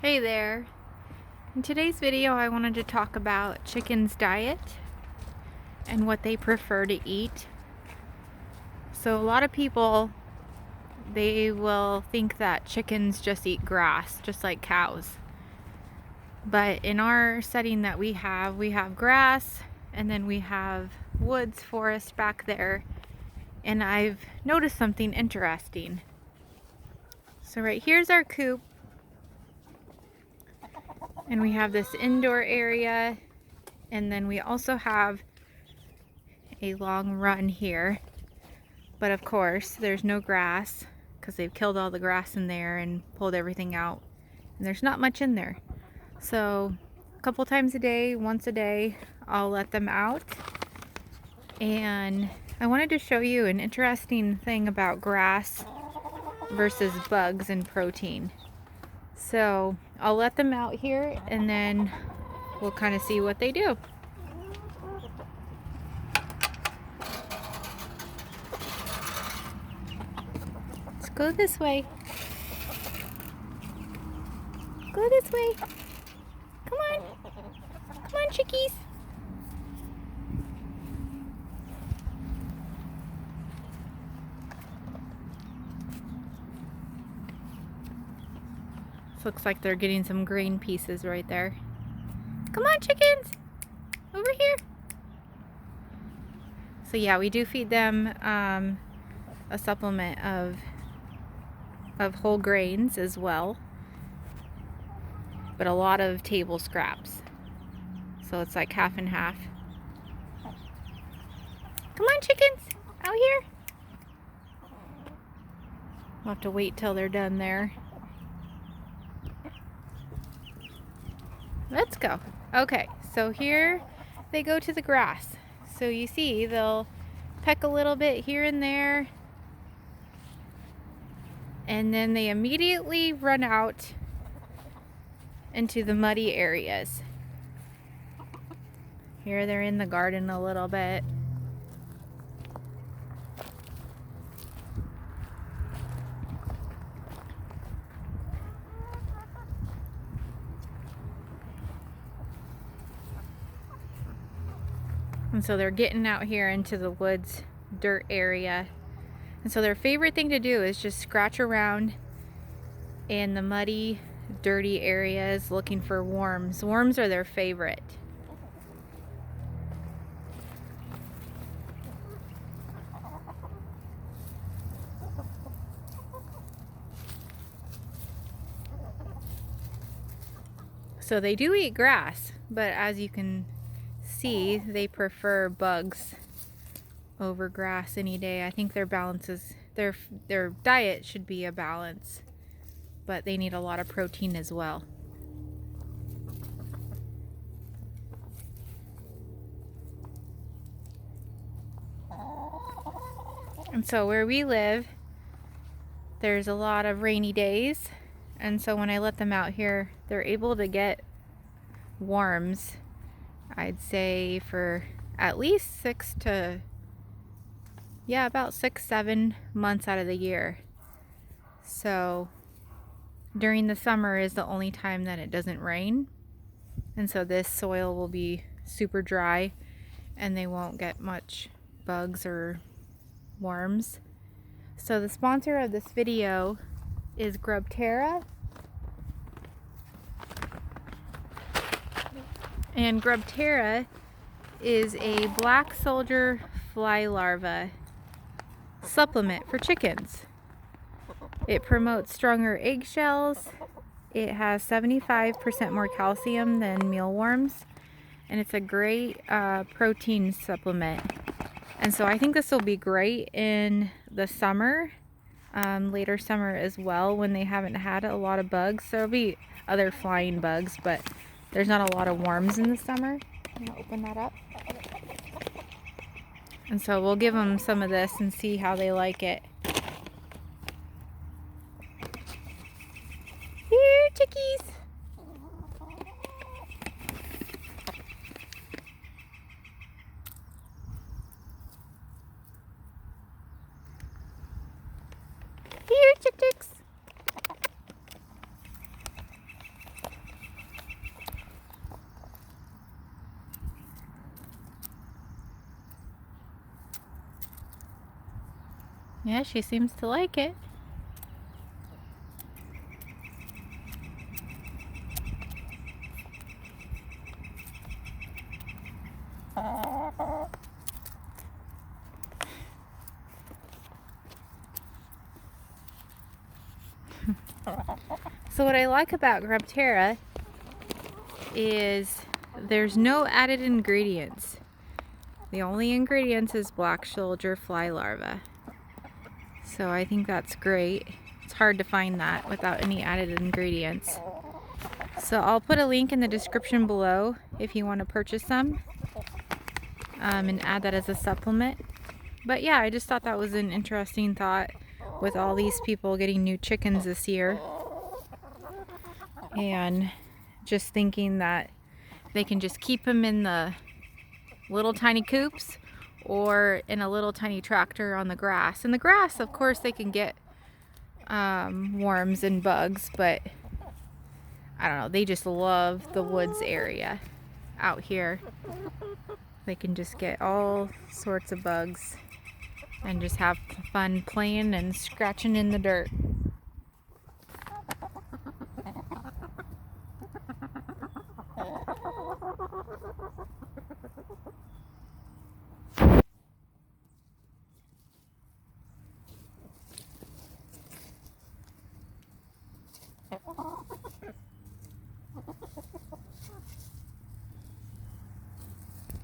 Hey there. In today's video I wanted to talk about chickens' diet and what they prefer to eat. So a lot of people, they will think that chickens just eat grass, just like cows. But in our setting that we have grass, and then we have woods, forest back there, and I've noticed something interesting. So right here's our coop, and we have this indoor area, and then we also have a long run here, but of course there's no grass because they've killed all the grass in there and pulled everything out, and there's not much in there. So a couple times a day, once a day, I'll let them out. And I wanted to show you an interesting thing about grass versus bugs and protein. So I'll let them out here and then we'll kind of see what they do. Let's go this way. Go this way. Come on. Come on, chickies. This looks like they're getting some green pieces right there. Come on, chickens. Over here. So yeah, we do feed them a supplement of whole grains as well, but a lot of table scraps. So it's like half and half. Come on, chickens, out here. We'll have to wait till they're done there. Let's go. Okay, so here they go to the grass. So you see they'll peck a little bit here and there, and then they immediately run out into the muddy areas. Here they're in the garden a little bit. And so they're getting out here into the woods, dirt area. And so their favorite thing to do is just scratch around in the muddy, dirty areas looking for worms. Worms are their favorite. So they do eat grass, but as you can see, they prefer bugs over grass any day. I think their diet should be a balance, but they need a lot of protein as well. And so where we live, there's a lot of rainy days, and so when I let them out here, they're able to get worms, I'd say for at least about 6-7 months out of the year. So during the summer is the only time that it doesn't rain, and so this soil will be super dry and they won't get much bugs or worms. So the sponsor of this video is Grubterra, and Grubterra is a Black Soldier Fly Larvae supplement for chickens. It promotes stronger eggshells. It has 75% more calcium than mealworms, and it's a great protein supplement. And so I think this will be great in the summer, later summer as well, when they haven't had a lot of bugs. There'll be other flying bugs, but there's not a lot of worms in the summer. I'm gonna open that up. And so we'll give them some of this and see how they like it. Here, chickies. Here, chick chicks. Yeah, she seems to like it. So what I like about Grubterra is there's no added ingredients. The only ingredients is Black Soldier Fly Larvae. So I think that's great. It's hard to find that without any added ingredients. So I'll put a link in the description below if you want to purchase some and add that as a supplement. But yeah, I just thought that was an interesting thought with all these people getting new chickens this year. And just thinking that they can just keep them in the little tiny coops or in a little tiny tractor on the grass. And the grass, of course, they can get worms and bugs, but I don't know, they just love the woods area out here. They can just get all sorts of bugs and just have fun playing and scratching in the dirt.